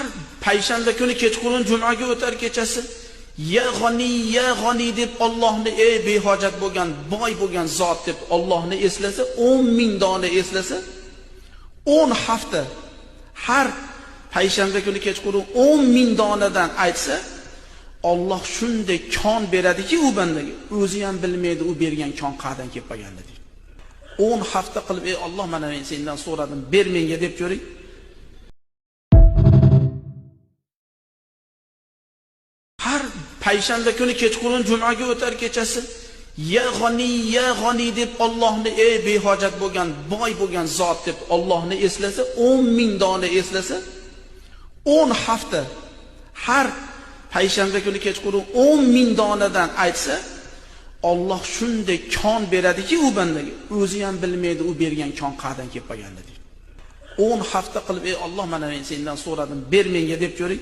har payshanba kuni kechqurun jumaga o'tar kechasi ya g'ani deb Allohni ey behojat bo'lgan, boy bo'lgan zot deb Allohni eslasa, 10,000 dona eslasa, 10 hafta har payshanba kuni kechqurun 10,000 donadan aytsa, Alloh shunday kon beradiki u bandaga, o'zi ham bilmaydi u bergan kon qayerdan kelib qolganligini. 10 hafta qilib ey Alloh, mana men sendan so'radim, ber menga deb ko'ring. Har payshanba kuni kechqurun jumaga o'tar kechasi ya g'ani deb Allohni ey behojat bo'lgan, boy bo'lgan zot deb Allohni eslasa, 10,000 dona eslasa, 10 hafta har payshanba kuni kechqurun 10,000 donadan aytsa, Alloh shunday kon beradiki u bandaga, o'zi ham bilmaydi u bergan kon qayerdan kelib qolganligini. 10 hafta qilib ey Alloh, mana men sendan so'radim, ber menga deb ko'ring.